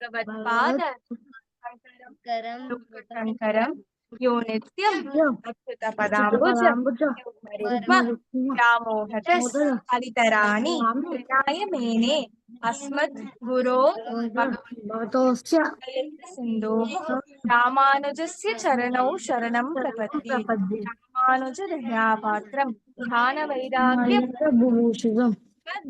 भगवत्पाद करम शंकरं यो नित्यं अच्युतपदाम्बुज व्यामोहत कलितराणि कृताय मेने अस्मद् गुरो भगवतोस्य सिन्धोः रामानुजस्य चरणौ शरणं प्रपद्ये रामानुजदयापात्रं ध्यानवैराग्यं भूषितम्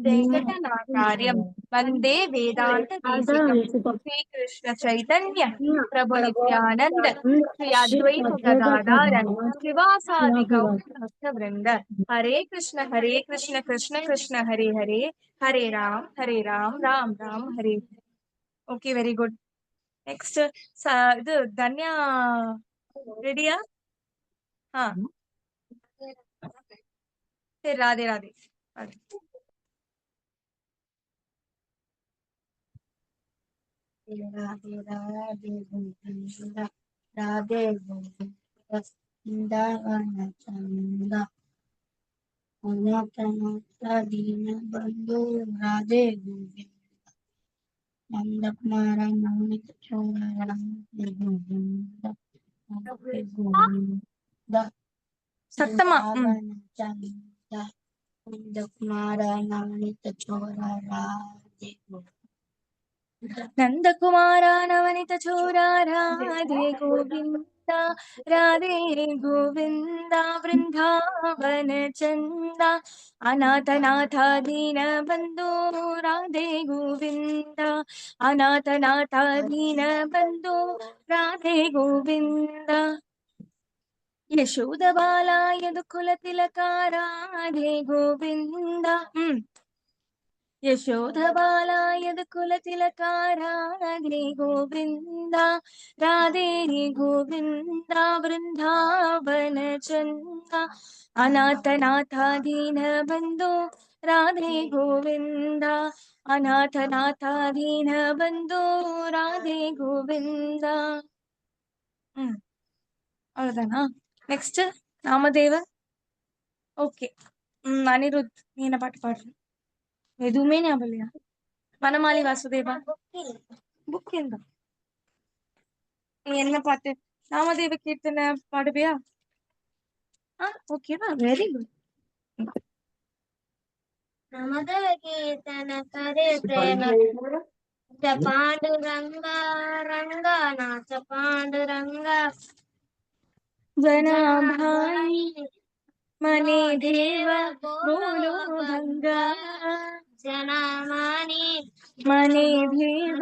वेङ्कटनाथार्यं वन्दे वेदान्तदेशिकं श्रीकृष्ण चैतन्य प्रभु नित्यानंद श्री अद्वैत गदाधर शिवासादि गौर भक्तवृंद हरे कृष्ण कृष्ण कृष्ण हरे हरे हरे राम राम हरे ओके वेरी गुड नेक्स्ट ಇದು ಧನ್ಯ ರೆಡಿಯಾ ಹಾ ಸರಿ ರಾಧೆ ರಾಧೆ राधे राधे गोविंदा राधे गोविंदा चंदा अनाथ दीन बंधु राधे गोविंदा नंद कुमार नवनीत छोड़ा राधे गोविंदा राधे गोविंदा ಸಪ್ತಮ चंदा नंद कुमार नवनीत छोड़ा राधे गोविंदा नंद कुमार नवनीत छोरा राधे गोविंदा राधे गोविंदा वृंदावन चंदा अनाथ दीन बंधु राधे गोविंदा अनाथ दीन बंधु राधे गोविंदा यशोद बाला यदुकुल तिलका राधे गोविंदा यशोधबाला यदुकुलतिलका राधे गोविंदा राधे गोविंदा वृंदावन चंदा अनाथ दीन बंधु राधे गोविंदा अनाथ दीन बंधु राधे गोविंदा अवलदाना नेक्स्ट नामदेव ओके अनिरुद्ध नीन पाट पाडु எதுவுமே ஞாபகம் இல்லையா வனமாலி வாசுதேவா புக் இருந்தா நீ என்ன பாட்டு நாமதேவ கீர்த்தனை பாடுவியா ஓகேவா வெரி குட் नामदेव कीर्तन करे प्रेम पांडुरंगा रंगा नाच पांडुरंगा जना भाई मने देव बोलो भंगा जना मने देव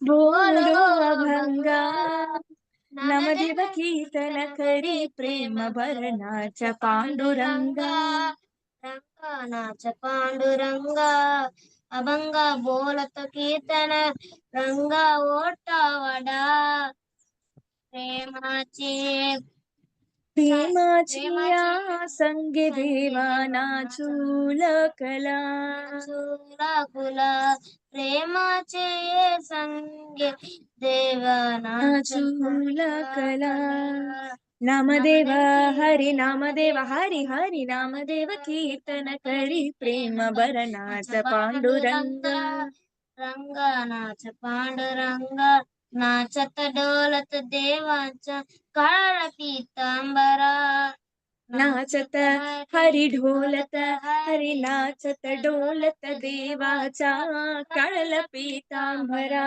बोलो भंगा नामदेव कीर्तन करी प्रेम भरनाच पांडुरंगा रंगा नाच पांडुरंगा अभंगा बोलत कीर्तन रंगा ओटावडा प्रेमाची संगे देवाना चूलकला प्रेमाचे संगे देवाना चूलकला नामदेव हरि नामदेव हरि हरि नामदेव कीर्तन करी प्रेम भरनाच पांडुरंगा रंगा नाच पांडुरंगा नाचत डोलत देवाचा काळ पीतांबरा नाचत हरि ढोलत हरि नाचत डोलत देवाचा कळल पीतांबरा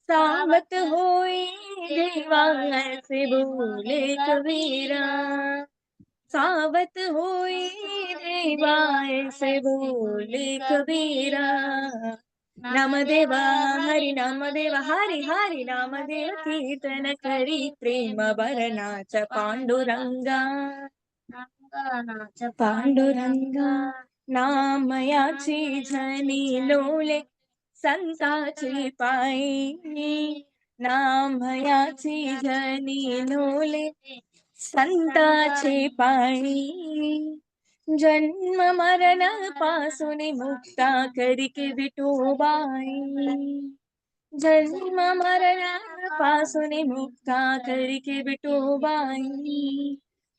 सावत होई देवाचे बोले कबीरा सावत होई देवाचे बोले कबीरा नामदेवा हरि नामदेव हरि हरि नामदेव कीर्तन करी प्रेम भरनाच पांडुरंगा पांडुरंगा नामयाची झनी लोले संताची पायी नामयाची झनी लोले संताची पायी जन्म मरण पासून मुक्ता करिके विठोबाई जन्म मरण पासून मुक्ता करिके विठोबाई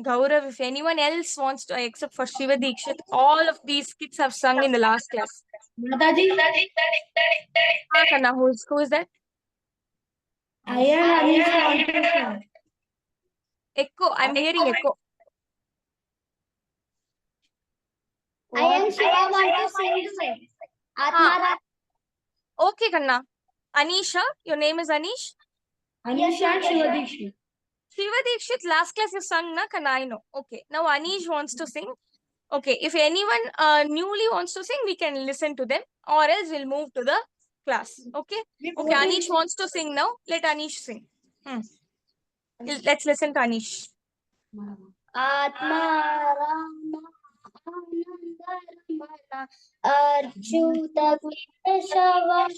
Gaurav, if anyone else wants to, except for Shiva Dikshit, all of these kids have sung in the last class. Mataji, Kanna, who is that? I and Anish want to sing. Echo. I'm hearing echo. I and Shiva want to sing. Atmara. Okay, Kanna. Anisha, your name is Anish? Anish and Shiva Dikshit. Shiva Dikshit, last class you sung, na? Kanna, I know. Okay. Now Anish wants to sing. Okay, if anyone newly wants to sing, we can listen to them, or else we'll move to the class. Okay? Okay, Anish wants to sing now. Let Anish sing. Let's listen to Anish. Atmarama Anandaramana Archuta Keshava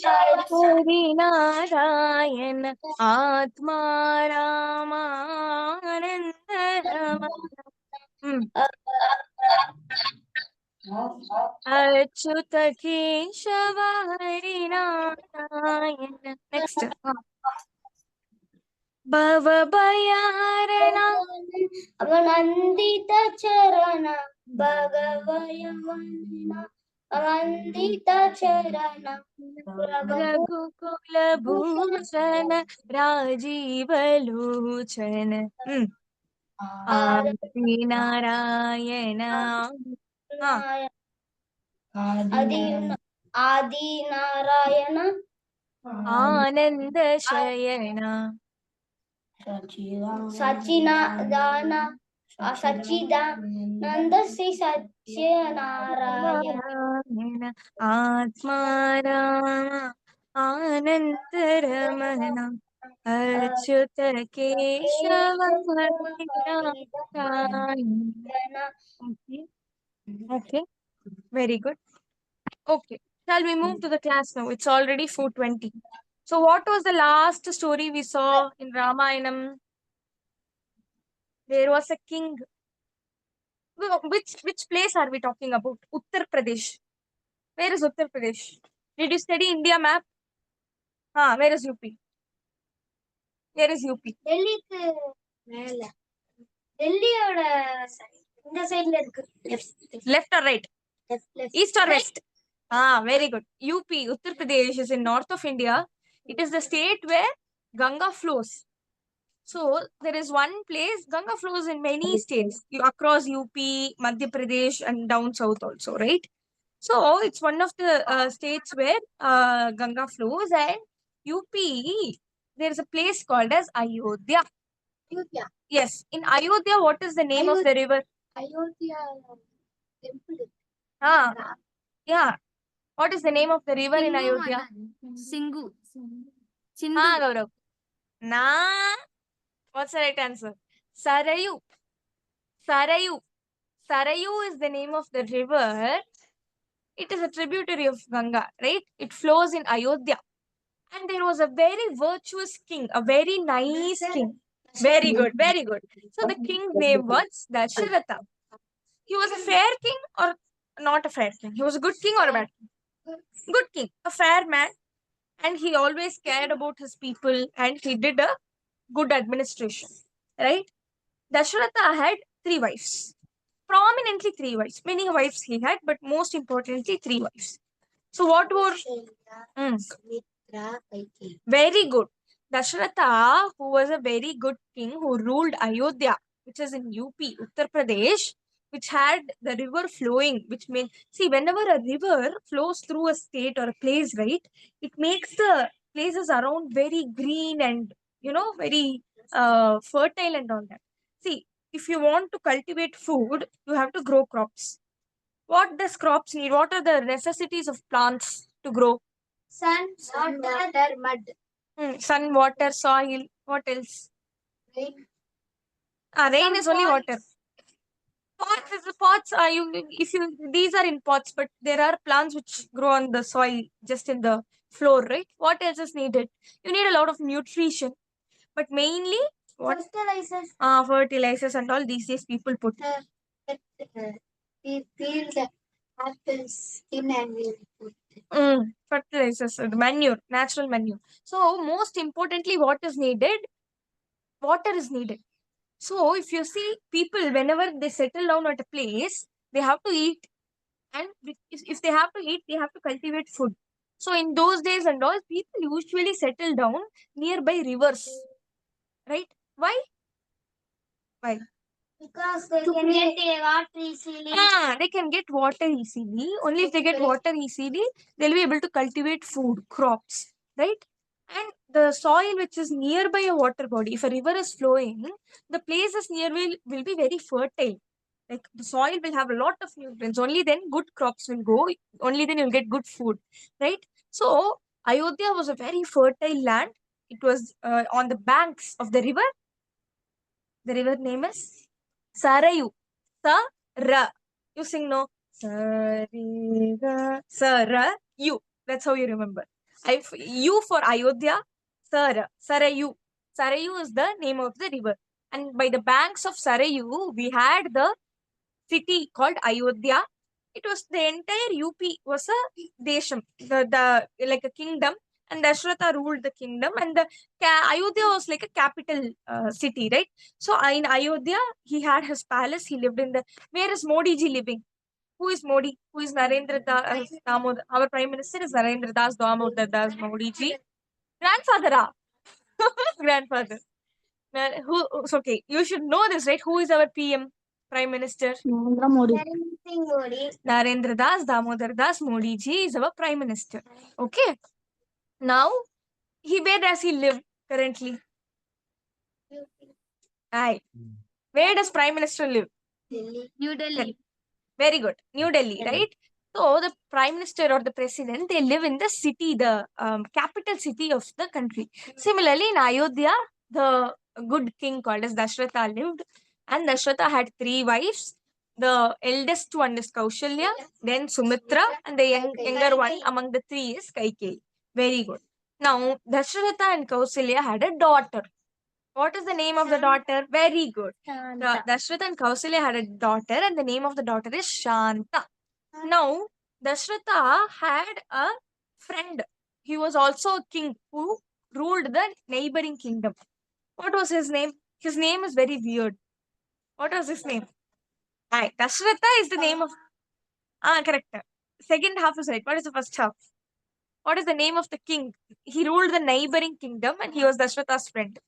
Hari Narayan Atma Rama Ananda Achyuta Keshava Hari Narayan. Next. Bhava Bhayarana Avanandita Charana Bhagavayamana Avanandita Charana Raghukula Bhushan Rajiva Lochana Adi Narayana Adi Narayana Ananda Shayana Sachidana Sachidananda Sri Satyanarayana Narayana Atma Rama Anantaramana Achyuta Keshava Narayana. Okay, very good. Okay, shall we move to the class now? It's already 4:20. So what was the last story we saw in Ramayanam? There was a king. Which place are we talking about? Uttar Pradesh. Where is Uttar Pradesh? Did you study India map? Where is UP? Where is UP? டெல்லிக்கு மேல டெல்லியோட இந்த சைடுல இருக்கு Left or right? East or west? Very good. UP, Uttar Pradesh is in north of India. It is the state where Ganga flows. So there is one place, Ganga flows in many states across UP, Madhya Pradesh, and down south also, right? So it's one of the states where Ganga flows, and UP, there is a place called as Ayodhya. Ayodhya. Yes, in Ayodhya, what is the name of the river? Ayodhya temple. Yeah. What is the name of the river in Ayodhya? Singhu. Gaurav. What's the right answer? Sarayu. Sarayu. Sarayu is the name of the river. It is a tributary of Ganga, right? It flows in Ayodhya. And there was a very virtuous king, a very nice king. Very good, very good. So the king's name was Dasharatha. He was a fair king or not a fair king? He was a good king or a bad king? Good king, a fair man. And he always cared about his people and he did a good administration, right? Dasharatha had 3 wives. Prominently 3 wives. Many wives he had, but most importantly 3 wives. So what were... Very good. Dasharatha, who was a very good king who ruled Ayodhya, which is in UP, Uttar Pradesh, which had the river flowing, which means, see, whenever a river flows through a state or a place, right, it makes the places around very green and, very fertile and all that. See, if you want to cultivate food, you have to grow crops. What does crops need? What are the necessities of plants to grow? Sun, water, mud. Sun, water, soil. What else? Rain. Rain is only water. Pots are these are in pots, but there are plants which grow on the soil, just in the floor, right? What else is needed? You need a lot of nutrition, but mainly what? Fertilizers. Fertilizers and all these days people put. We peel the apple skin and we put fertilizers, the manure, natural manure. So most importantly, what is needed? Water is needed. So if you see people, whenever they settle down at a place, they have to eat. And if they have to eat, they have to cultivate food. So in those days and all, people usually settle down nearby rivers. Right? Why? Why? Because they can get a water easily. They can get water easily. Only if they get water easily, they'll be able to cultivate food, crops, right? And the soil which is nearby a water body, if a river is flowing, the places nearby will be very fertile. Like the soil will have a lot of nutrients. Only then good crops will go. Only then you'll get good food, right? So Ayodhya was a very fertile land. It was on the banks of the river. The river name is Sarayu. Sara. You sing no. Sariga. Sarayu. That's how you remember. U for Ayodhya. Sara. Sarayu. Sarayu is the name of the river. And by the banks of Sarayu, we had the city called Ayodhya. It was the entire UP was a desham, the like a kingdom, and Dashratha ruled the kingdom, and the Ayodhya was like a capital city, right? So in Ayodhya, he had his palace. He lived in the. Where is Modi ji living? Who is Modi? Who is Narendra Das Damodar? Our prime minister is Narendra Das Damodar Das Modi ji. Grandfather, grandfather. Who? Okay, you should know this, right? Who is our PM, prime minister? Narendra Modi. Narendra Singh Modi. Narendra Das Damodar Das Modi ji is our prime minister. Okay. Now, where does he live currently? Aye. Where does prime minister live? Delhi. New Delhi. Very good. New Delhi, right? So the prime minister or the president, they live in the city, the capital city of the country. Similarly, in Ayodhya, the good king called as Dashratha lived, and Dashratha had 3 wives. The eldest one is Kaushalya, then Sumitra, and the younger one among the 3 is Kaikeyi. Very good. Now, Dashratha and Kausalya had a daughter. What is the name of the daughter? Very good. Dashratha and Kausalya had a daughter, and the name of the daughter is Shanta. Now, Dashratha had a friend. He was also a king who ruled the neighboring kingdom. What was his name? His name is very weird. What was his name? Aye, Dashratha is the name of. Correct. Second half is right. What is the first half? What is the name of the king? He ruled the neighboring kingdom and he was Dashratha's friend.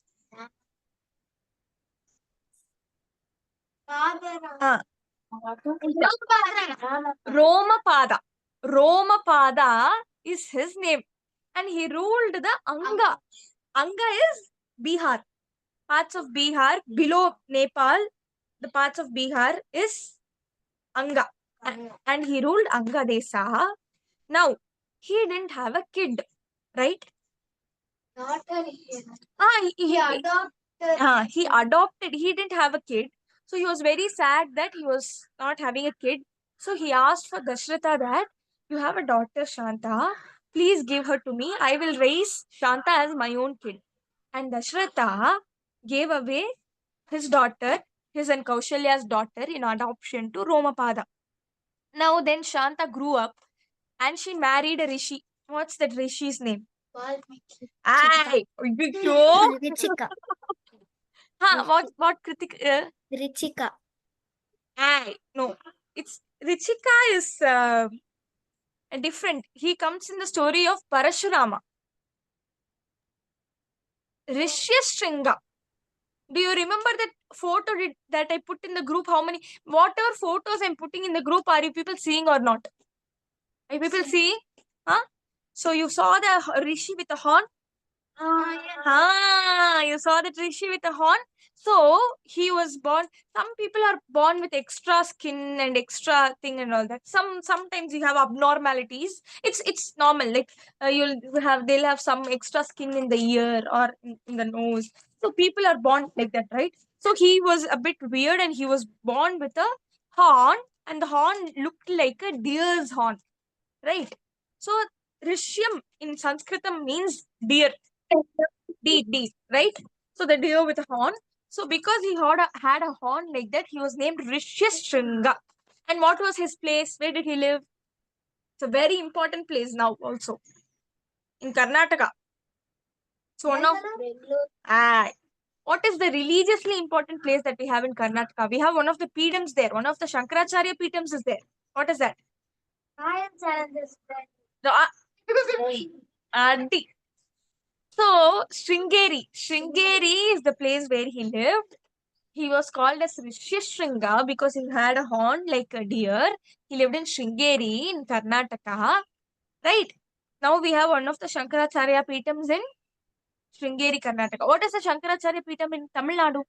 Ah, Romapada. Romapada is his name. And he ruled the Anga. Anga is Bihar. Parts of Bihar below Nepal. The parts of Bihar is Anga. And he ruled Anga Desa. Now, he didn't have a kid, right? Daughter. He adopted. He adopted. He didn't have a kid. So he was very sad that he was not having a kid. So he asked for Dashratha that you have a daughter, Shanta. Please give her to me. I will raise Shanta as my own kid. And Dashratha gave away his daughter, his and Kaushalya's daughter, in adoption to Romapada. Now then Shanta grew up and she married a rishi. What's that rishi's name? Valmiki. Aye, yo. Richika. What Kritik? Richika. Aye, no. It's Richika is different. He comes in the story of Parashurama. Rishyastringa. Do you remember that photo that I put in the group? How many? Whatever photos I'm putting in the group, are you people seeing or not? Are you people seeing? Huh? So you saw the Rishi with a horn? You saw that Rishi with a horn? So he was born. Some people are born with extra skin and extra thing and all that. Sometimes you have abnormalities. It's normal. Like they'll have some extra skin in the ear or in the nose. So people are born like that, right? So he was a bit weird and he was born with a horn, and the horn looked like a deer's horn, right? So Rishyam in Sanskritam means deer. D, right? So the deer with a horn. So because he had a horn like that, he was named Rishyastringa. And what was his place? Where did he live? It's a very important place now also. In Karnataka. So now, what is the religiously important place that we have in Karnataka? We have one of the Peetams there. One of the Shankaracharya Peetams is there. What is that? I am Challenger's friend. The Adi. So Sringeri. Sringeri is the place where he lived. He was called as Rishyashringa because he had a horn like a deer. He lived in Sringeri in Karnataka. Right? Now we have one of the Shankaracharya Peetams in Sringeri, Karnataka. What is the Shankaracharya Peetam in Tamil Nadu?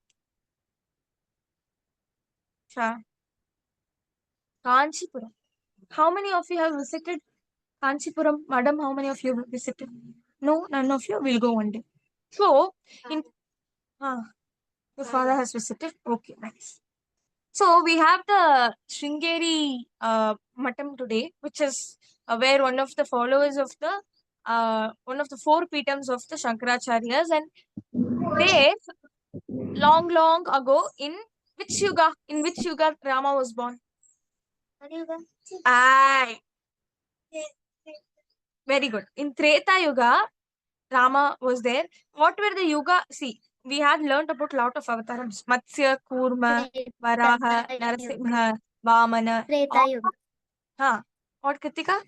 Kanchipuram. How many of you have visited Kanchipuram? Madam, how many of you have visited? No, none of you will go one day. So, in your father has visited. Okay, nice. So we have the Sringeri Matam today, which is where one of the followers of the one of the four Peetams of the Shankaracharyas, and they long ago in which yuga? In which yuga Rama was born? Kaliuga. Aye. Very good. In Treta Yuga, Rama was there. What were the yuga? See, we had learned about lot of avatars. Matsya, Kurma, Varaha, Narasimha, Vamana. Treta Yuga. Huh. What, Kritika?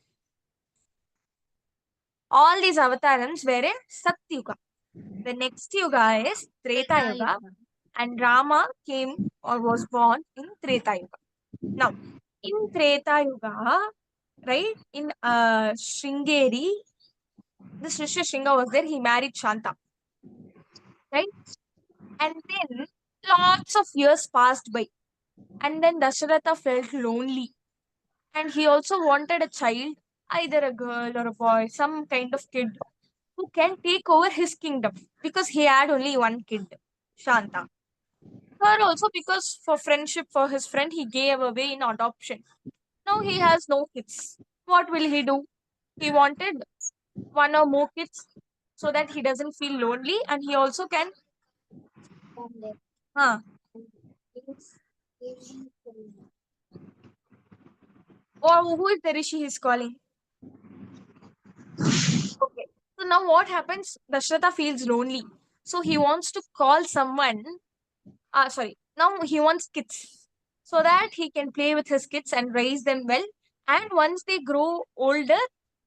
All these avatars were in Satyuga. The next yuga is Treta Yuga, and Rama came or was born in Treta Yuga. Now, in Treta Yuga, right, in Sringeri, this Rishyashringa was there. He married Shanta, right? And then lots of years passed by, and then Dasharatha felt lonely, and he also wanted a child, either a girl or a boy, some kind of kid who can take over his kingdom because he had only one kid, Shanta. Her also because for friendship for his friend, he gave away in adoption. Now he has no kids. What will he do? He wanted one or more kids so that he doesn't feel lonely and he also can. Huh. Or who is the Rishi he's calling? Okay. So now what happens? Dasharatha feels lonely. So he wants to call someone. Sorry. Now he wants kids so that he can play with his kids and raise them well. And once they grow older,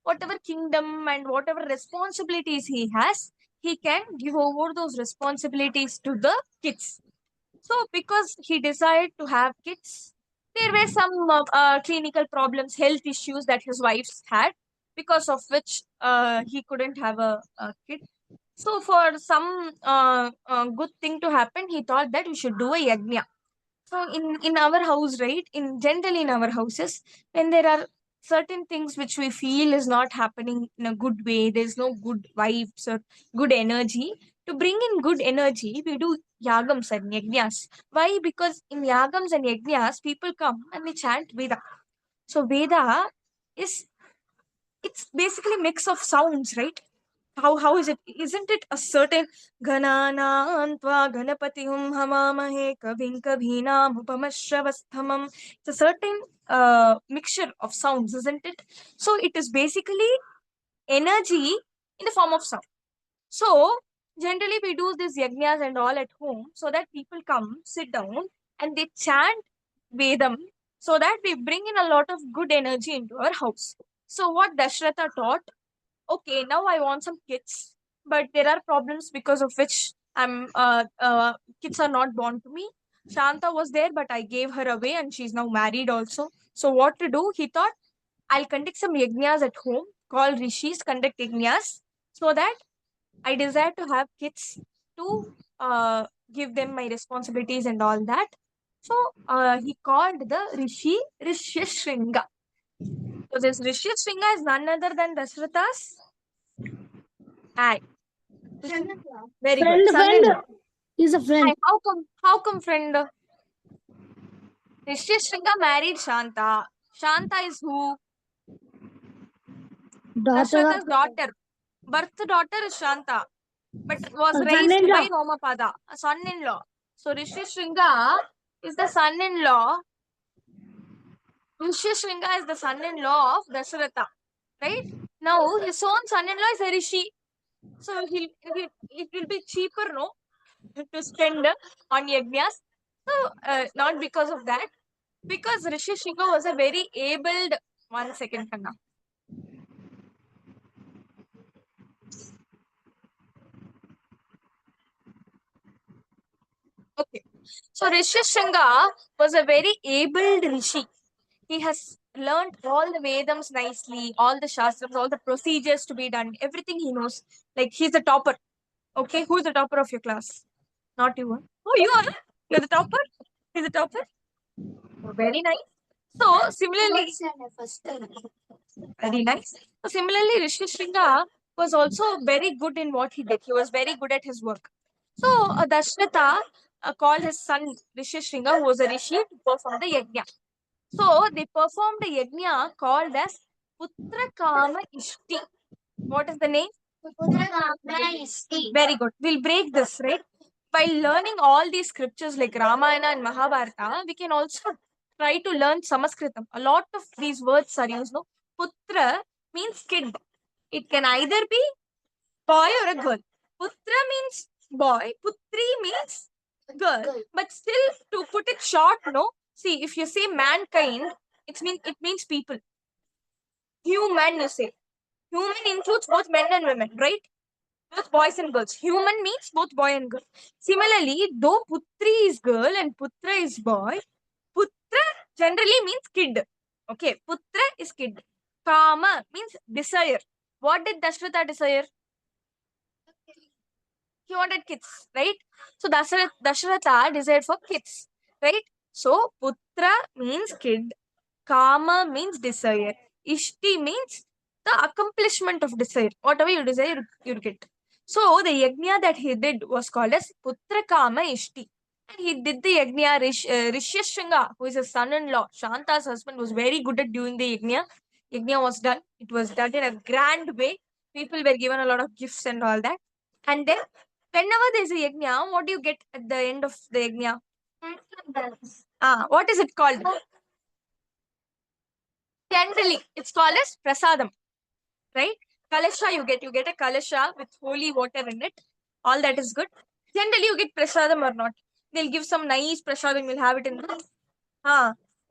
whatever kingdom and whatever responsibilities he has, he can give over those responsibilities to the kids. So, because he desired to have kids, there were some clinical problems, health issues that his wives had, because of which he couldn't have a kid. So, for some good thing to happen, he thought that we should do a yajna. So, in our house, right, in generally in our houses, when there are certain things which we feel is not happening in a good way, there's no good vibes or good energy. To bring in good energy, we do yagams and yajnas. Why? Because in yagams and yajnas, people come and they chant Veda. So Veda is it's basically mix of sounds, right? How is it? Isn't it a certain Gananantva Ganapatihum Hamamahe Kavin Kavinam Upamashravasthamam? It's a certain mixture of sounds, isn't it? So it is basically energy in the form of sound. So generally we do these yajnas and all at home so that people come, sit down, and they chant Vedam so that we bring in a lot of good energy into our house. So what Dashratha taught, okay, now I want some kids, but there are problems because of which kids are not born to me. Shanta was there, but I gave her away and she's now married also. So what to do? He thought, I'll conduct some yajnas at home, call rishis, conduct yajnas, so that I desire to have kids to give them my responsibilities and all that. So he called the Rishi Rishyashringa. So this Rishyashringa is none other than Dasharatha's. Aye. Very good. Friend, Son-in-law. friend. He's a friend. Aye, how come friend? Rishyashringa married Shanta. Shanta is who? Daughter Dashratha's of daughter. Birth daughter is Shanta, but was raised son-in-law. by Romapada, a son-in-law. So Rishyashringa is the son-in-law. Rishyashringa is the son-in-law of Dasharatha. Right? Now his own son-in-law is a Rishi. So it will be cheaper, no? to spend on yajnas. So, not because of that, because Rishi Shringa was a very abled. 1 second, Kanna. Okay. So Rishi Shringa was a very abled Rishi. He has learned all the Vedams nicely, all the Shastras, all the procedures to be done, everything he knows. Like he's the topper. Okay, who's the topper of your class? Not you. Huh? Oh, you are? You're the topper? He's the topper? Oh, very nice. So similarly, very nice. So similarly, Rishi Shringa was also very good in what he did. He was very good at his work. So Dashratha called his son Rishi Shringa, who was a rishi, to perform the yajna. So they performed a yajna called as Putra Kama Ishti. What is the name? Very good. We'll break this, right? By learning all these scriptures like Ramayana and Mahabharata, we can also try to learn Sanskritam. A lot of these words are used. No? Putra means kid. It can either be boy or a girl. Putra means boy. Putri means girl. But still, to put it short, no. See, if you say mankind, it means people. Human, you say. Human includes both men and women, right? Both boys and girls. Human means both boy and girl. Similarly, though Putri is girl and Putra is boy, Putra generally means kid. Okay, Putra is kid. Kama means desire. What did Dashratha desire? He wanted kids, right? So Dashratha desired for kids, right? So Putra means kid. Kama means desire. Ishti means the accomplishment of desire. Whatever you desire, you get. So the yajna that he did was called as Putra Kama Ishti. And he did the yajna. Rishyashringa, who is his son-in-law, Shanta's husband, was very good at doing the yajna. Yajna was done. It was done in a grand way. People were given a lot of gifts and all that. And then, whenever there's a yajna, what do you get at the end of the yajna? What is it called? Generally, it's called as prasadam, right? Kalasha you get a kalasha with holy water in it. All that is good. Generally, you get prasadam or not. They'll give some nice prasadam. You'll have it in the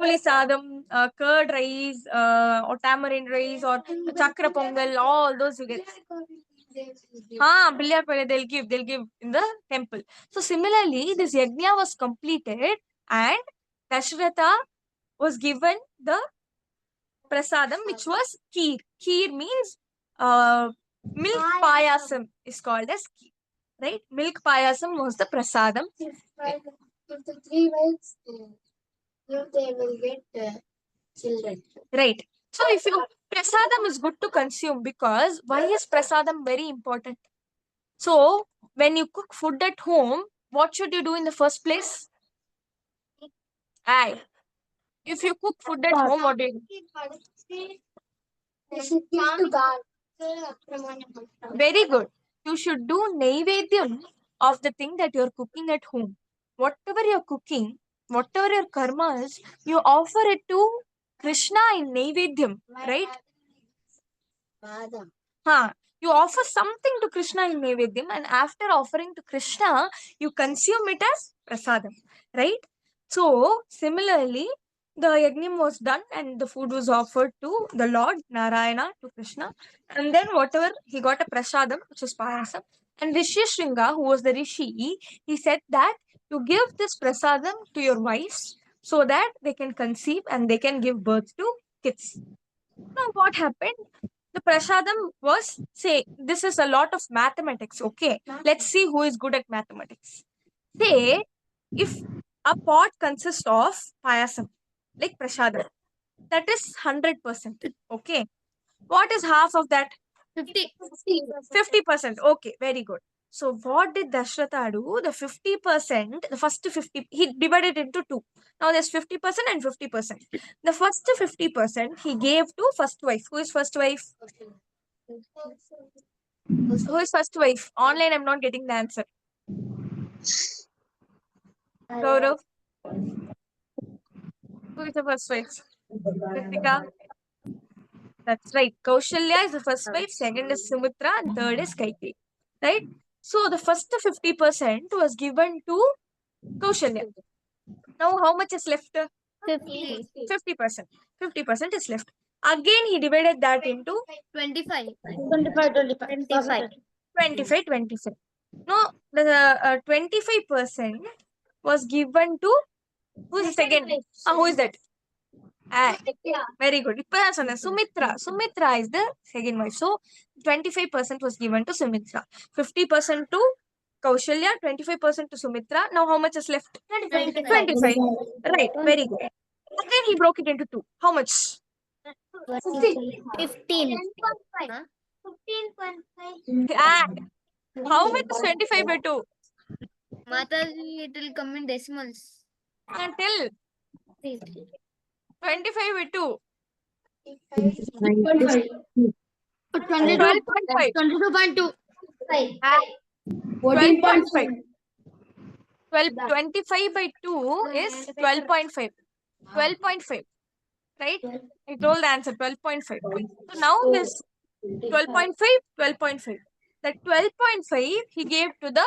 puli sadam, curd rice, or tamarind rice, or chakra pongal. All those you get. Billiard pale they'll give in the temple. So similarly, this yajna was completed and Dashratha was given the prasadam, which was kheer. Kheer means milk payasam is called as kheer, right? Milk payasam was the prasadam. If the 3 wives, they will get children. Right. So if you prasadam is good to consume because why is prasadam very important? So when you cook food at home, what should you do in the first place? Aye. If you cook food at home, what do you do? You should give to God. Very good. You should do naivedyam of the thing that you're cooking at home. Whatever you're cooking, whatever your karma is, you offer it to Krishna in naivedyam, right? You offer something to Krishna in naivedyam, and after offering to Krishna, you consume it as prasadam, right? So, similarly, the yajnam was done and the food was offered to the Lord Narayana, to Krishna, and then whatever he got a prasadam, which is payasam. And Rishi Shringa, who was the rishi, he said that you give this prasadam to your wives so that they can conceive and they can give birth to kids. Now, what happened? The prasadam was, say, this is a lot of mathematics, okay? Let's see who is good at mathematics. Say, if a pot consists of payasam, like prasadam, that is 100%, okay? What is half of that? 50%. Okay, very good. So what did Dashratha do? The 50%, the first 50, he divided into two. Now there's 50% and 50%. The first 50% he gave to first wife. Who is first wife? Who is first wife? Online, I'm not getting the answer. Gaurav. Who is the first wife? Kritika. That's right. Kaushalya is the first wife. Second is Sumitra. And third is Kaikeyi. Right? So the first 50% was given to Kaushalya. Now how much is left? 50. 50%. 50% is left. Again, he divided that into 25. 25. 25, 25. No, the 25% was given to who is the second? Who is that? Ah, very good. இப்பதான் சொன்னேன். Sumitra. Sumitra is the second wife. So 25% was given to Sumitra. 50% to Kaushalya, 25% to Sumitra. Now how much is left? 25. Right, very good. Again he broke it into two. How much? 15. 15.5. Ah, how much is 25 by 2? Mataji, it will come in decimals. Tell. 25 by 2. 12.5. 22.2. 12.5. 25 by 2 is 12.5. 12.5. Right? I told the answer 12.5. So now this 12.5, 12.5. That 12.5 he gave to the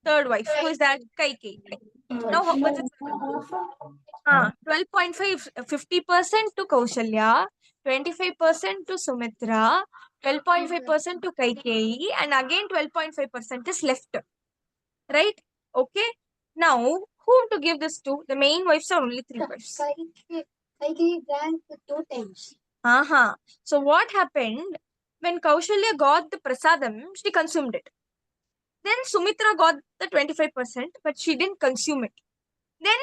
third wife. Who is that? Kaikeyi. Now how much is 12.5, 50% to Kaushalya, 25% to Sumitra, 12.5% to Kaikeyi, and again 12.5% is left. Right? Okay. Now, whom to give this to? The main wives are only 3 wives. Kaikeyi drank 2 times. So what happened when Kaushalya got the prasadam, she consumed it. Then Sumitra got the 25%, but she didn't consume it. Then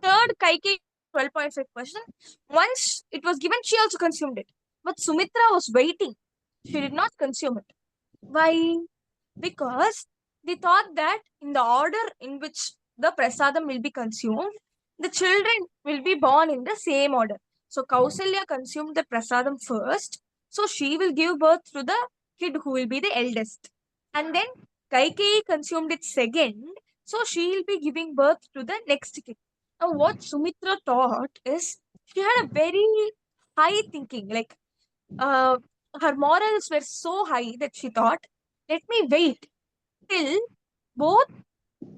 third Kaikeyi 12.5%. Once it was given, she also consumed it. But Sumitra was waiting. She did not consume it. Why? Because they thought that in the order in which the prasadam will be consumed, the children will be born in the same order. So Kausalya consumed the prasadam first. So she will give birth to the kid who will be the eldest. And then Kaikeyi consumed it second. So she will be giving birth to the next kid. Now what Sumitra thought is she had a very high thinking. Like her morals were so high that she thought, let me wait till both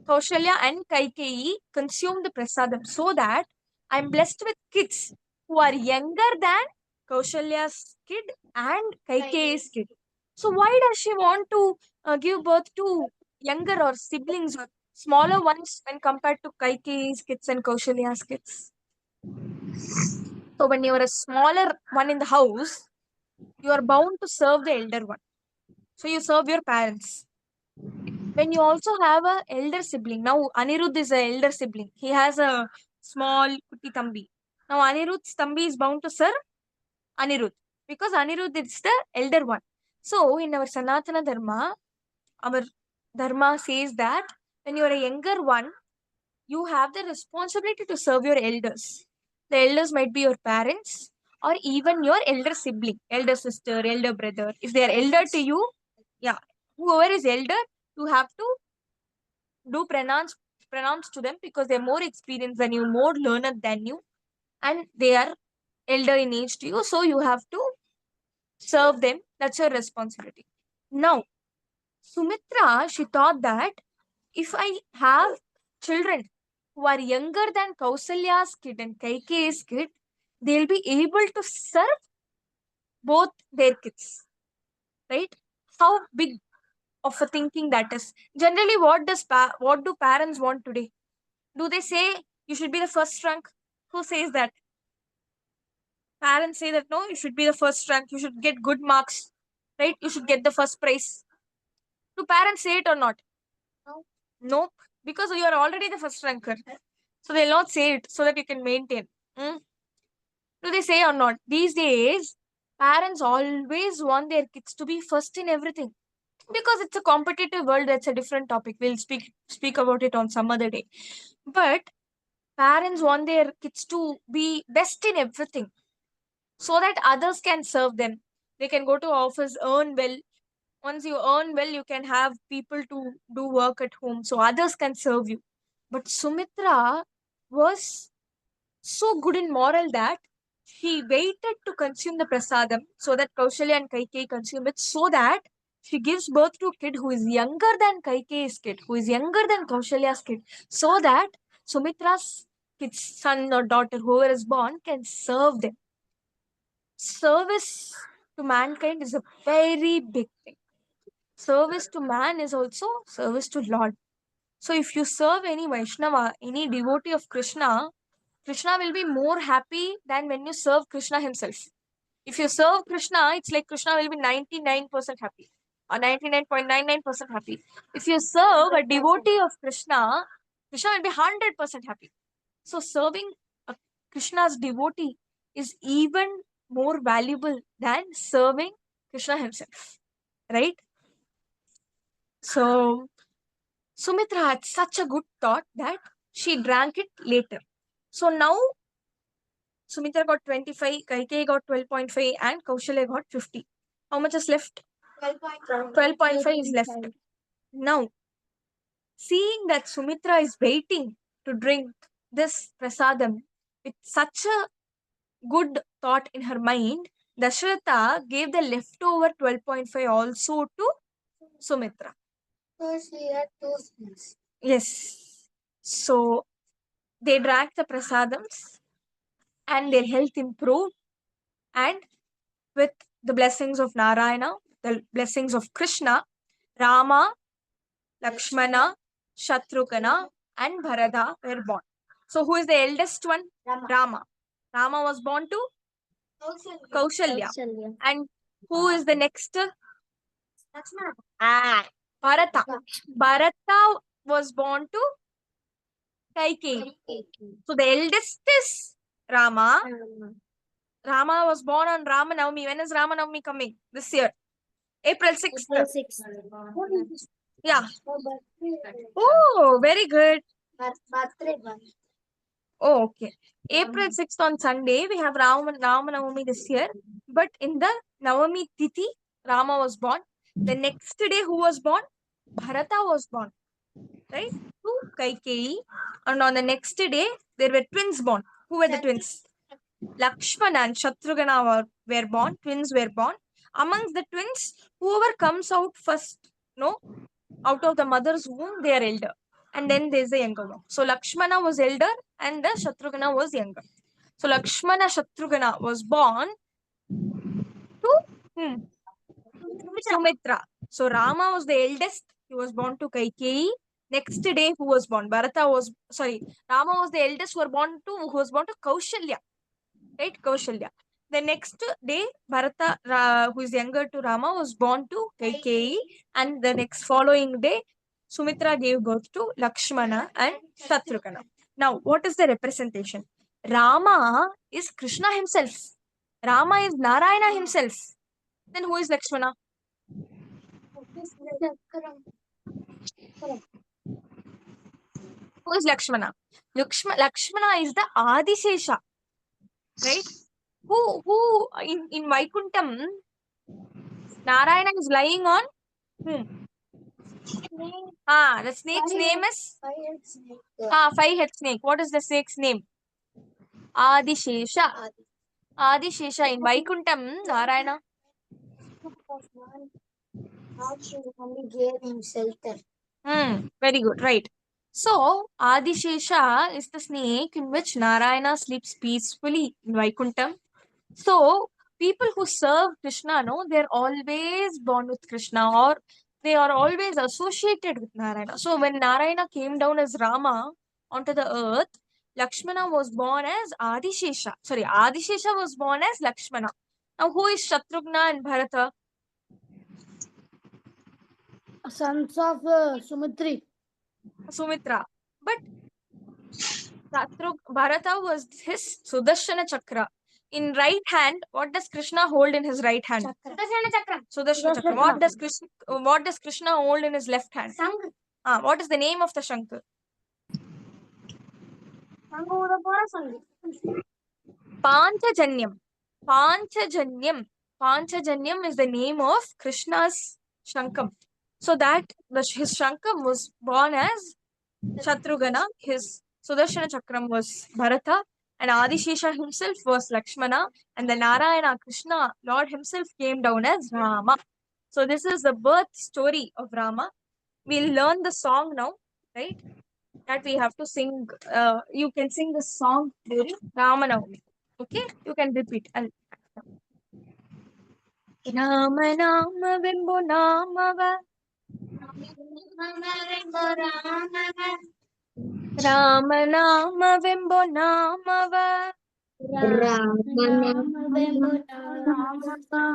Kaushalya and Kaikeyi consume the prasadam so that I'm blessed with kids who are younger than Kaushalya's kid and Kaikeyi's kid. So why does she want to give birth to younger or siblings or smaller ones when compared to Kaikeyi's kids and Kaushalya's kids? So when you are a smaller one in the house, you are bound to serve the elder one. So you serve your parents. When you also have a elder sibling, now Anirudh is a elder sibling. He has a small Kutti Thambi. Now Anirudh's Thambi is bound to serve Anirudh because Anirudh is the elder one. So in our Sanatana Dharma, our Dharma says that when you are a younger one, you have the responsibility to serve your elders. The elders might be your parents or even your elder sibling, elder sister, elder brother. If they are elder to you, yeah, whoever is elder, you have to do pronounce to them because they're more experienced than you, more learned than you, and they are elder in age to you. So you have to serve them. That's your responsibility. Now, Sumitra, she thought that if I have children who are younger than Kausalya's kid and Kaikeyi's kid, they'll be able to serve both their kids. Right? How big of a thinking that is. Generally, what do parents want today? Do they say you should be the first rank? Who says that? Parents say that no, you should be the first rank, you should get good marks, right? You should get the first prize. Do parents say it or not? No. Nope. Because you are already the first ranker. So they'll not say it so that you can maintain. Do they say or not? These days, parents always want their kids to be first in everything. Because it's a competitive world, that's a different topic. We'll speak about it on some other day. But parents want their kids to be best in everything so that others can serve them. They can go to office, earn well. Once you earn well, you can have people to do work at home so others can serve you. But Sumitra was so good in moral that she waited to consume the prasadam so that Kaushalya and Kaikeyi consume it so that she gives birth to a kid who is younger than Kaikeyi's kid, who is younger than Kaushalya's kid, so that Sumitra's kid's son or daughter, whoever is born, can serve them. Service to mankind is a very big thing. Service to man is also service to Lord. So if you serve any Vaishnava, any devotee of Krishna, Krishna will be more happy than when you serve Krishna himself. If you serve Krishna, it's like Krishna will be 99% happy or 99.99% happy. If you serve a devotee of Krishna, Krishna will be 100% happy. So serving a Krishna's devotee is even more valuable than serving Krishna himself, right? So Sumitra had such a good thought that she drank it later. So now Sumitra got 25, Kaikeyi got 12.5, and Kaushalya got 50. How much is left? 12.5 is left. Now, seeing that Sumitra is waiting to drink this prasadam with such a good thought in her mind, Dasharatha gave the leftover 12.5 also to Sumitra. So she had two sons. Yes. So they drank the prasadams and their health improved, and with the blessings of Narayana, the blessings of Krishna, Rama, Lakshmana, Shatrughna, and Bharata were born. So who is the eldest one? Rama. Rama was born to Kaushalya. And who is the next? Bharata. Bharata was born to Kaikeyi. So the eldest is Rama. Rama was born on Rama Navami. When is Rama Navami coming? This year. April 6th. Yeah. Oh, very good. Oh, okay. April 6th on Sunday, we have Rama Navami this year. But in the Navami Tithi, Rama was born. The next day, who was born? Bharata was born. Right? To Kaikeyi. And on the next day, there were twins born. Who were the twins? Lakshmana and Shatrughna were born. Twins were born. Amongst the twins, whoever comes out first, out of the mother's womb, they are elder. And then there's the younger one. So Lakshmana was elder and the Shatrughna was younger. So Lakshmana Shatrughna was born to Sumitra. So Rama was the eldest. He was born to Kaikeyi. Next day, who was born? Rama was the eldest who was born to Kaushalya. Right? Kaushalya. The next day, Bharata, who is younger to Rama, was born to Kaikeyi. And the next following day, Sumitra gave birth to Lakshmana and Shatrughna. Now, what is the representation? Rama is Krishna himself. Rama is Narayana himself. Then who is Lakshmana? Who is Lakshmana? Lakshmana is the Adishesha. Right? Who in Vaikuntham, Narayana is lying on whom? The snake's name is? Five-head snake. What is the snake's name? Adishesha. Adishesha in Vaikuntham, Narayana. Gave him shelter. Very good, right. So, Adishesha is the snake in which Narayana sleeps peacefully in Vaikuntham. So, people who serve Krishna, they're always born with Krishna, or they are always associated with Narayana. So, when Narayana came down as Rama onto the earth, Lakshmana was born as Adishesha. Sorry, Adishesha was born as Lakshmana. Now, who is Shatrughna and Bharata? Sons of Sumitra. But Bharata was his Sudarshana Chakra. In right hand, what does Krishna hold in his right hand? Sudarshana Chakra. What does Krishna hold in his left hand? What is the name of the Shankar? Panchajanyam. Panchajanyam is the name of Krishna's Shankam. So that his Shankam was born as Shatrughna, his Sudarshana Chakram was Bharata, and Adishesha himself was Lakshmana, and the Narayana Krishna, Lord himself, came down as Rama. So this is the birth story of Rama. We'll learn the song now, right? That we have to sing. You can sing the song during Ramanavami. Okay, you can repeat. Rama Nama Vimbo Namava. Rama Nama Vimbo Namava.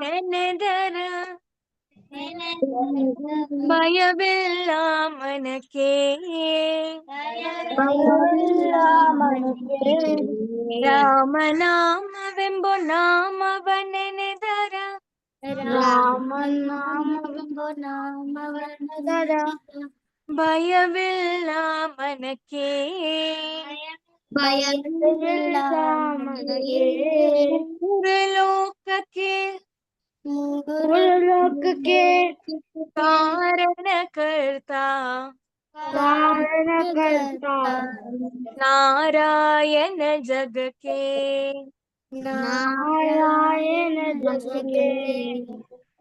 Nenedara ಭಯವಿಲ್ಲ ಮನಕ್ಕೆ ರಾಮನಾಮವೆಂಬ ನಾಮವ ನೆನೆದರ ಭಯವಿಲ್ಲ ಮನಕ್ಕೆ ಲೋಕಕ್ಕೆ ಕಾರಣಕರ್ತ ನಾರಾಯಣ ಜಗಕ್ಕೆ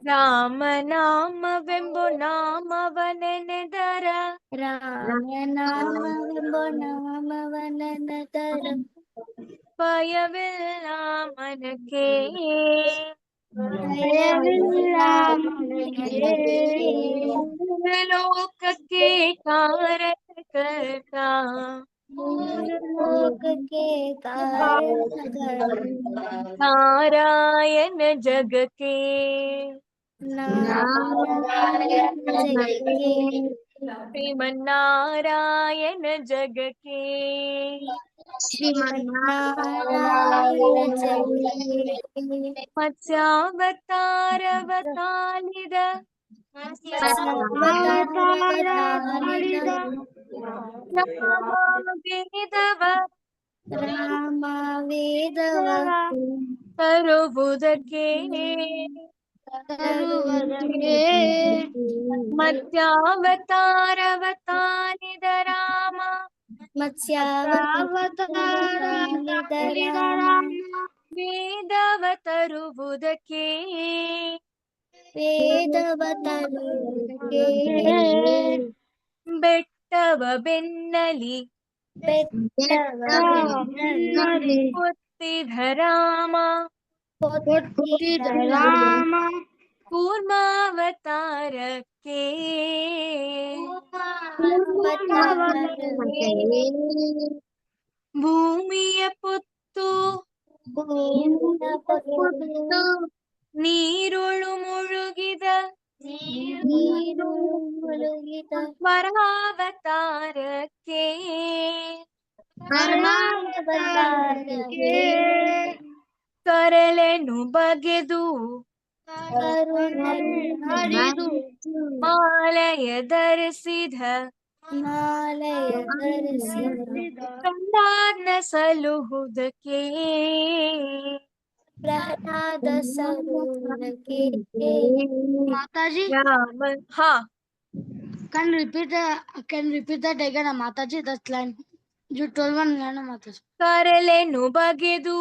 ರಾಮನಾಮವೆಂಬ ನಾಮವ ನೆನೆದರ ಭಯವಿಲ್ಲ ಮನಕ್ಕೆ ಲೋಕಕ್ಕೆ ಕಾರಣಕರ್ತ ನಾರಾಯಣ ಜಗಕ್ಕೆ ಶ್ರೀಮನ್ನಾರಾಯಣ ಜಗಕ್ಕೆ ಮತ್ಸ್ಯಾವತಾರವ ತಾಳಿದ ವೇದವ ತರುವುದಕ್ಕೆ ಮತ್ಸ್ಯಾವತಾರವ ತಾಳಿದ ರಾಮ ವೇದವ ತರುವುದಕ್ಕೆ ಬೆಟ್ಟವ ಬೆನ್ನಲಿ ಹೊತ್ತಿದ ರಾಮ ಕೂರ್ಮಾವತಾರಕ್ಕೆ ಭೂಮಿಯ ಪುತ್ತು ನೀರುಳು ಮುಳುಗಿದ ವರಾವತಾರಕ್ಕೆ ಕರಳೆನು ಬಗೆದು ಮಾಲೆಯ ಧರಿಸಿದ ಕಂದಾನ ಸಲುಹುದಕ್ಕೆ Mataji, ರಾಮ ಹಾ can repeat that again, Mataji, that line. You told one Gana Mataji. ಕರಳೆನು ಬಗೆದು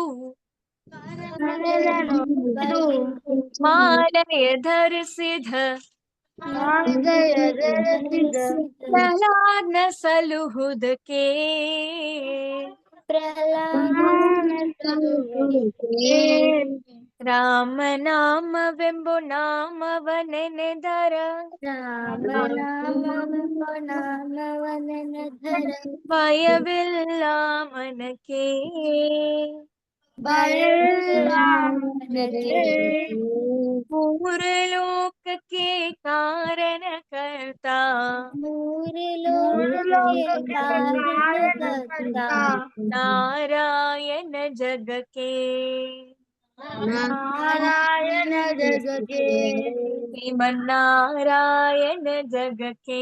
ಮಾಲೆಯ ಧರಿಸಿದ ಪ್ರಹ್ಲಾದನ ಸಲುಹುದಕ್ಕೆ ರಾಮನಾಮವೆಂಬ ನಾಮವ ನೆನೆದರ ಭಯವಿಲ್ಲ ಮನಕ್ಕೆ ಮೂರು ಲೋಕಕ್ಕೆ ಕಾರಣಕರ್ತ ನಾರಾಯಣ ಜಗಕ್ಕೆ ಶ್ರೀಮನ್ನಾರಾಯಣ ಜಗಕ್ಕೆ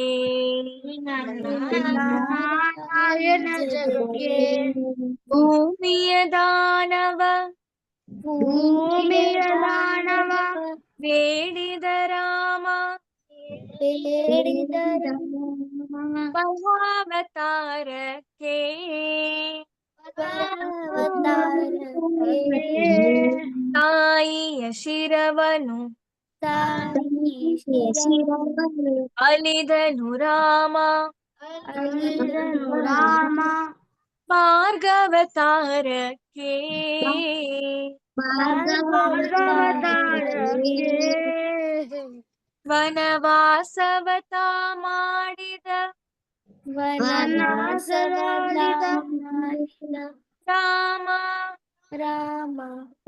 ಭೂಮಿಯ ದಾನವ ಬೇಡಿದ ರಾಮ ಭವಾವತಾರಕ್ಕೆ ತಾಯಿಯ ಶಿರವನು ಅಲಿದನು ರಾಮ ಅಲಿದನು ರಾಮ ಭಾರ್ಗವತಾರಕ್ಕೆ ಭಾರ್ಗವತಾರಕ್ಕೆ ವನವಾಸವತ ಮಾಡಿದ ವನವಾಸವಾಡಿದ ರಾಮ ರಾಮ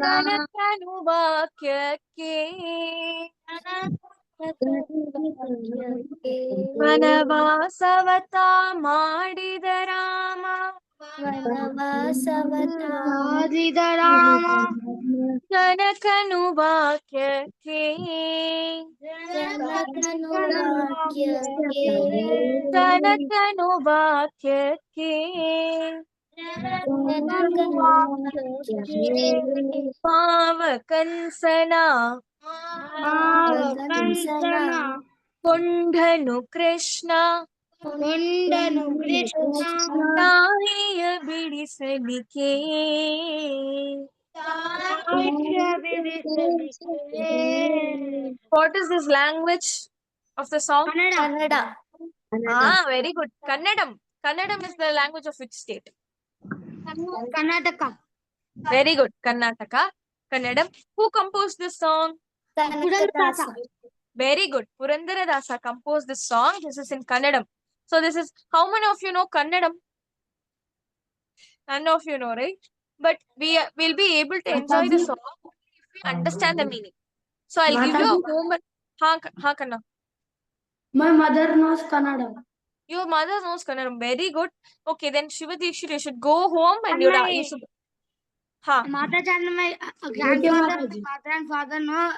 ಜನಕನು ವಾಕ್ಯಕ್ಕೆ ವನವಾಸವತ ಮಾಡಿದ ರಾಮ ವನವಾಸವತ ಆದಿದ ರಾಮ ಜನಕನು ವಾಕ್ಯಕ್ಕೆ ಜನಕನು ವಾಕ್ಯಕ್ಕೆ ಜನಕನು ವಾಕ್ಯಕ್ಕೆ ಜನಕನು ವಾಕ್ಯಕ್ಕೆ ಪಾವಕಂಸನ ಕಂಸನ ಕೊಂಡನು ಕೃಷ್ಣ ಕೊಂಡನು ಕೃಷ್ಣ ತಾಯಿಯ ಬಿಡಿಸಲಿಕ್ಕೆ What is this language of the song? Kannada Very good. Kannadam. Kannadam is the language of which state? Karnataka Very good. Karnataka. Kannadam. Who composed this song? Kanakadasa Very good. Purandaradasa composed this song. This is in Kannadam. So this is, how many of you know Kannadam? None of you know, right? But will be able to enjoy the song if we understand the meaning. So I'll give you a homework. Ha, Kanna. My mother knows Kannada. Your mother knows Kannadam. Very good. Okay, then Shiva Dikshit, you should go home and you should. Ha. Mataji and my grandfather, mother and father know.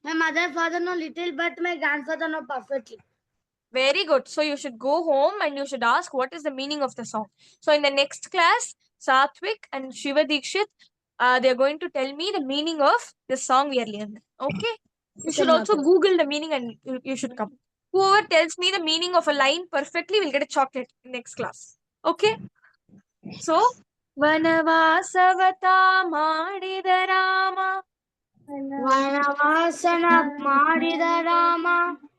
My mother and father know little, but my grandfather know perfectly. Very good. So you should go home and you should ask what is the meaning of the song. So in the next class, Satvik and Shiva Dikshit, they are going to tell me the meaning of the song we are learning. Okay? You should also Google the meaning and you should come. Whoever tells me the meaning of a line perfectly will get a chocolate in next class. Okay? So, Vanavasavata Madida Rama. ವನವಾಸನ ಮಾಡಿದ Rama.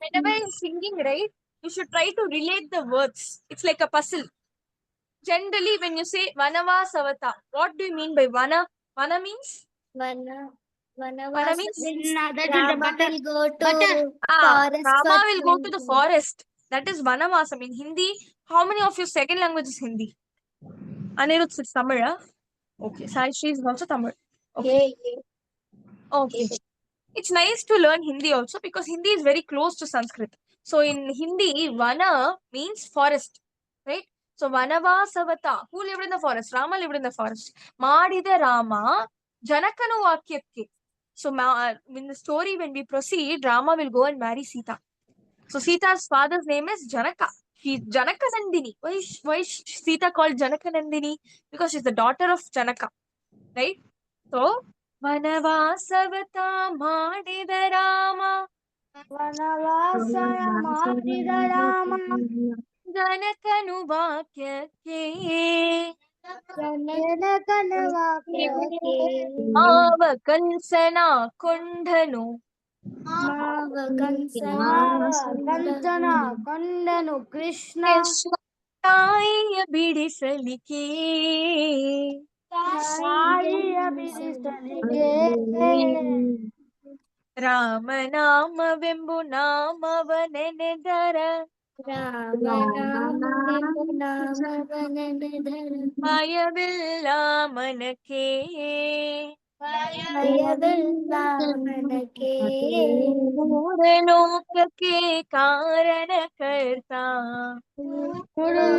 Whenever you're singing, right, you should try to relate the words. It's like a puzzle. Generally, when you say Vanavasavata, what do you mean by Vana? Vana means? Vana means? Rama will go to forest Rama for will go to the forest. That is Vanavasam. In Hindi, how many of your second language is Hindi? Anirudh is Tamil, huh? Okay. Sai Shri is also Tamil. Okay. Okay. It's nice to learn Hindi also because Hindi is very close to Sanskrit. So in Hindi, Vana means forest, right? So Vanavasavata, who lived in the forest? Rama lived in the forest. Madida Rama, Janakanu Vakyakke. So in the story, when we proceed, Rama will go and marry Sita. So Sita's father's name is Janaka. She's Janaka Nandini. Why is Sita called Janaka Nandini? Because she's the daughter of Janaka, right? So ವನವಾಸವತ ಮಾಡಿದ ರಾಮ ವನವಾಸನ ಮಾಡಿದ ರಾಮ ಜನಕನು ವಾಕ್ಯಕ್ಕೆ ಜನಕನ ವಾಕ್ಯಕ್ಕೆ ಮಾವ ಕಂಸನ ಕೊಂಡನು ಕಂಸನ ಕೊಂಡನು ಕೃಷ್ಣ ತಾಯಿಯ ಬಿಡಿಸಲಿಕ್ಕೆ ತಾಯಿಯ ಬಿಡಿಸಲಿಕ್ಕೆ ರಾಮನಾಮವೆಂಬು ನಾಮವ ನೆನೆದರ ಭಯವಿಲ್ಲ ಮನಕ್ಕೆ ಮೂರ ಲೋಕಕ್ಕೆ ಕಾರಣಕರ್ತ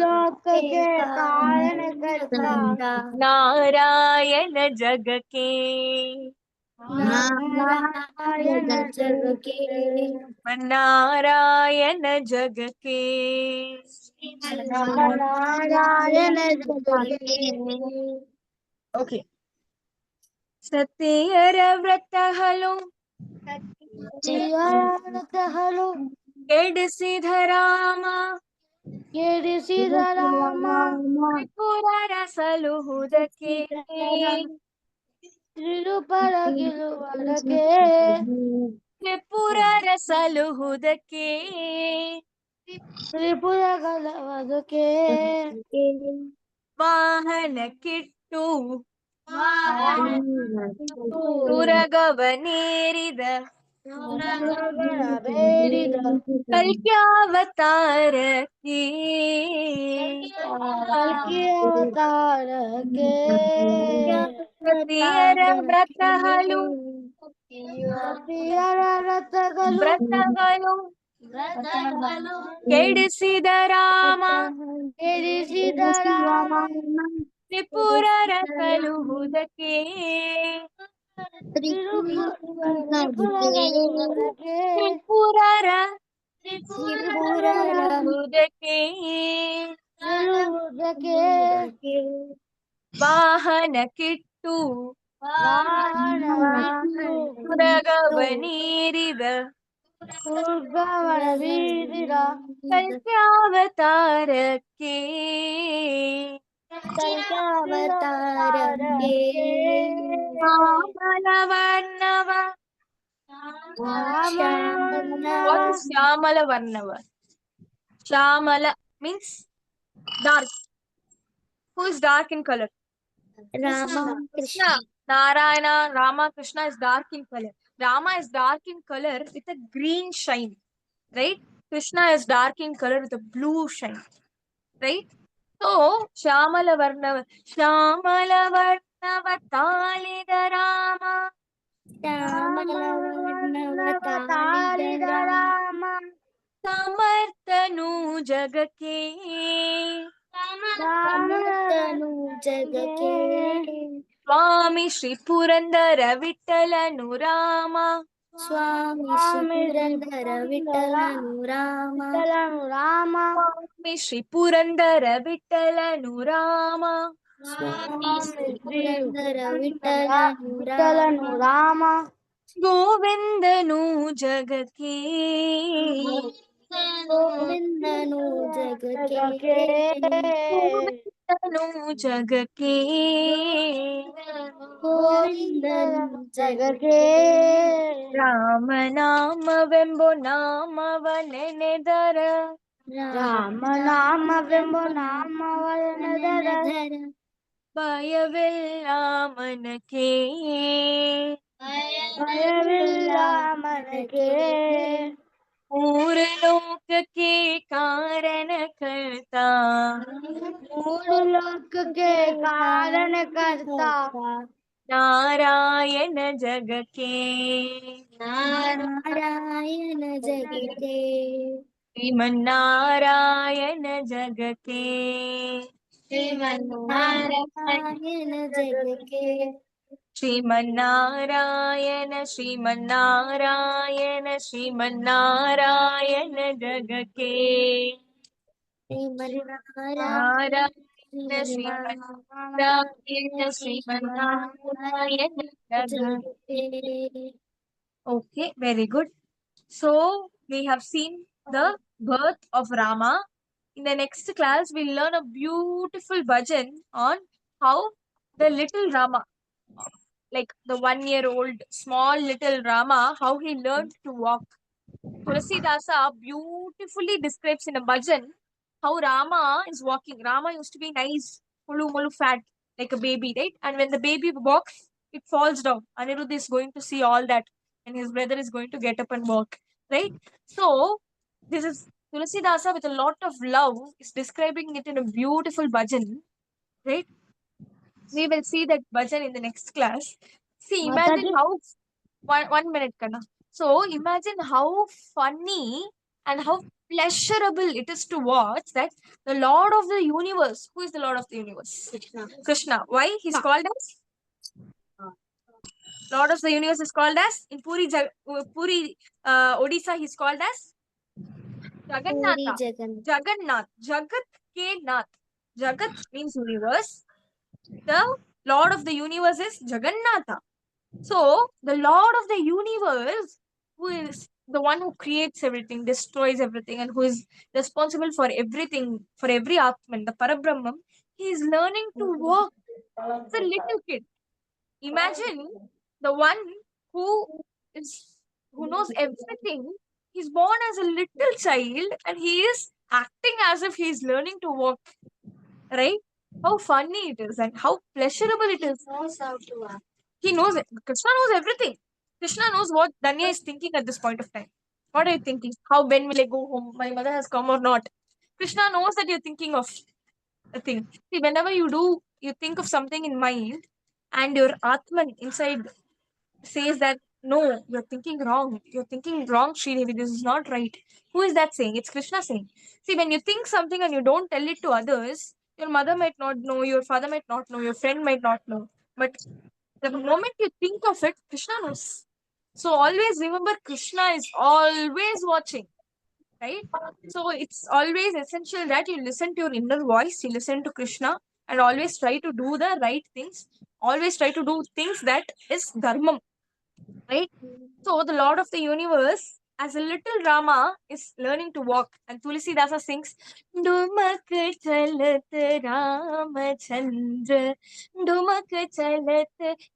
ಲೋಕಕ್ಕೆ ಕಾರಣಕರ್ತ ನಾರಾಯಣ ಜಗಕ್ಕೆ ನಾರಾಯಣ ಜಗಕ್ಕೆ ನಾರಾಯಣ ಜಗಕ್ಕೆ ನಾರಾಯಣ ಜಗಕ್ಕೆ ಓಕೆ ಸತ್ಯರ ವ್ರತಗಳು ಹಲು ಕೆಡಿಸಿದ ರಾಮ ಕೆಡಿಸಿದ ರಾಮ ತ್ರಿಪುರರ ಸಲುಹುದಕ್ಕೆ ತಿರುಪರ ಗೆಲುವರಕ್ಕೆ ತ್ರಿಪುರ ರಸಲುಹುದಕ್ಕೆ ತ್ರಿಪುರ ಗಲವದಕ್ಕೆ ವಾಹನ ಕಿಟ್ಟು ತುರಗವನೇರಿದ ಬೇಡಿದ ಕಲ್ಕ್ಯಾವತಾರಕ್ಕೆ ಕಲ್ಕಿ ಅವತಾರಕ್ಕೆ ಸತಿಯರ ವ್ರತಗಳು ಸತಿಯರ ರಥಗಳು ಕೆಡಿಸಿದ ರಾಮ ಕೆಡಿಸಿದ ರಾಮ ತ್ರಿಪುರ ರಸಲುಹುದಕ್ಕೆ ತ್ರಿಪುರಕ್ಕೆ ತ್ರಿಪುರರ ತ್ರಿಪುರರ ಹುದಕ್ಕೆ ಗೆಲ್ಲುವುದಕ್ಕೆ ವಾಹನ ಕಿಟ್ಟು ವಾಹನ ತುರಗವನೇರಿದ ದುರ್ಗವನ ಬೀದಿದ ಕಲ್ಕ್ಯಾವತಾರಕ್ಕೆ ಕಲ್ಕಾವತಾರಕ್ಕೆ ಶ್ಯಾಮಲವರ್ಣವ What is Shyamala Varnava? Shyamala means dark. Who is dark in color? Rama Krishna. Narayana, Rama, Krishna is dark in color. Rama is dark in color with a green shine. Right? Krishna is dark in color with a blue shine. Right? So, Shyamala Varnava. Shyamala Varnava Talida Rama. ಶ್ಯಾಮಲವರ್ಣವತಾಳಿದ Rama ಸಮರ್ಥನು ಜಗಕ್ಕೆ ಸಮರ್ಥನು ಜಗಕ್ಕೆ ಸ್ವಾಮಿ ಶ್ರೀ ಪುರಂದರ ವಿಠಲನು ರಾಮ ಸ್ವಾಮಿ ಶ್ರೀ ಪುರಂದರ ವಿಠಲನು ರಾಮ ರಾಮ ಸ್ವಾಮಿ ಶ್ರೀ ಪುರಂದರ ವಿಠಲನು ರಾಮ ಸ್ವಾಮಿ ಶ್ರೀ ಪುರಂದರ ವಿಠಲನು ವಿಠಲನು ರಾಮ ಗೋವಿಂದನು ಜಗಕ್ಕೆ ಗೋವಿಂದನು ಜಗಕ್ಕೆ ಗೋವಿಂದನು ಜಗಕ್ಕೆ ಗೋವಿಂದನು ಜಗಕ್ಕೆ ರಾಮನಾಮವೆಂಬೋ ನಾಮವ ನೆನೆದರ ರಾಮ ನಾಮವೆಂಬ ನಾಮವನದರ ಭಯವೆಲ್ಲ ಮನಕ್ಕೆ ಭಯವಿಲ್ಲ ಮನಕ್ಕೆ ಮೂರು ಲೋಕಕ್ಕೆ ಕಾರಣ ಕರ್ತ ಮೂರು ಲೋಕಕ್ಕೆ ಕಾರಣಕರ್ತ ನಾರಾಯಣ ಜಗಕ್ಕೆ ನಾರಾಯಣ ಜಗಕ್ಕೆ ಶ್ರೀಮನ್ನಾರಾಯಣ ಜಗಕ್ಕೆ ನಾರಾಯಣ ಜಗಕ್ಕೆ ಶ್ರೀಮನ್ನಾರಾಯಣ ಶ್ರೀಮನ್ನಾರಾಯಣ ಶ್ರೀಮನ್ನಾರಾಯಣ ಜಗಕ್ಕೆ ನಾರಾಯಣ ಶ್ರೀಮನ್ನಾರಾಯಣ ಶ್ರೀಮನ್ನಾರಾಯಣ ಜಗಕ್ಕೆ. Okay, very good. So we have seen the birth of Rama. In the next class, we'll learn a beautiful bhajan on how the little Rama, like the 1-year-old small little Rama, how he learned to walk. Tulasidasa beautifully describes in a bhajan how Rama is walking. Rama used to be nice, mulu mulu fat, like a baby, right? And when the baby walks, it falls down. Anirudh is going to see all that, and his brother is going to get up and walk, right? So, this is Tulasidasa with a lot of love is describing it in a beautiful bhajan, right? We will see that bhajan in the next class. See, imagine Mataji. how one minute, Kana. So imagine how funny and how pleasurable it is to watch that the Lord of the universe. Who is the Lord of the universe? Krishna. Why he's called as Lord of the universe is called as in Puri Odisha he's called as Puri Jagannatha. Jagannath. Jagannath. Jagat ke Nath. Jagat means universe. The Lord of the universe is Jagannatha. So, the Lord of the universe, who is the one who creates everything, destroys everything, and who is responsible for everything, for every Atman, the Parabrahman, he is learning to walk. It's a little kid. Imagine the one who is who knows everything, he's born as a little child and he is acting as if he's learning to walk, right? How funny it is and how pleasurable it is. Knows how to walk. He knows it. Krishna knows everything. Krishna knows what Danya is thinking at this point of time. What are you thinking? How, when will I go home? My mother has come or not? Krishna knows that you're thinking of a thing. See, whenever you think of something in mind and your Atman inside says that no, you're thinking wrong. You're thinking wrong, Sridevi. This is not right. Who is that saying? It's Krishna saying. See, when you think something and you don't tell it to others, your mother might not know, your father might not know, your friend might not know. But the moment you think of it, Krishna knows. So always remember, Krishna is always watching, right? So it's always essential that you listen to your inner voice, you listen to Krishna, and always try to do the right things. Always try to do things that is dharmam, right? So the Lord of the Universe, as a little Rama, is learning to walk, and Tulsi Dasa sings, "Dumak chalat Ramachandra, Dumak chalat."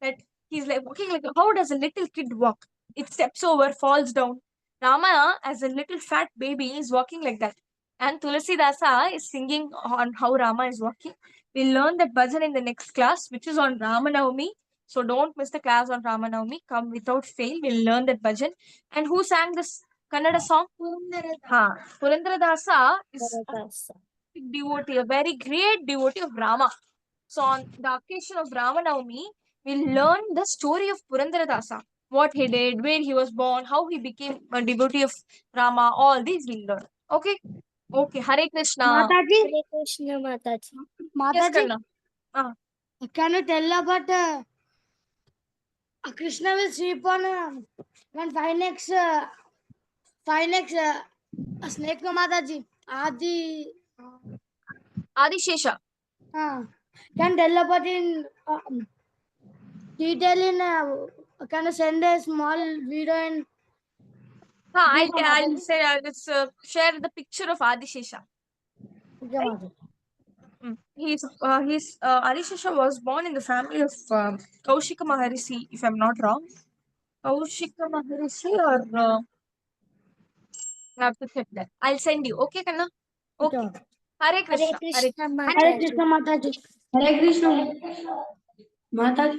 That he's like walking like how does a little kid walk? It steps over, falls down. Rama, as a little fat baby, is walking like that, and Tulsi Dasa is singing on how Rama is walking. We'll learn that bhajan in the next class, which is on Ramanavami. So don't miss the class on Ramanavami. Come without fail. We'll learn that bhajan. And who sang this Kannada song? Purandara Dasa is a big devotee, a very great devotee of Rama. So on the occasion of Ramanavami, we'll learn the story of Purandara Dasa. What he did, where he was born, how he became a devotee of Rama. All these we'll learn. Okay? Okay. Hare Krishna. Mataji, Hare Krishna Mataji. Yes, Mataji, Kanna. can you tell about Krishna will sleep on when 5 snake no Mataji. Adi, Adishesha. can tell about in detail in can you send a small video in I'll say share the picture of Adishesha. okay, Mataji. He's Adishesha was born in the family of Kaushika Maharishi, if I'm not wrong. Kaushika Maharishi or I have to check that. I'll send you. Okay, Kanna? Okay. Okay. Hare Krishna. Hare Krishna Hare Mataji. Krishna Mataji. Hare Krishna. Mataji.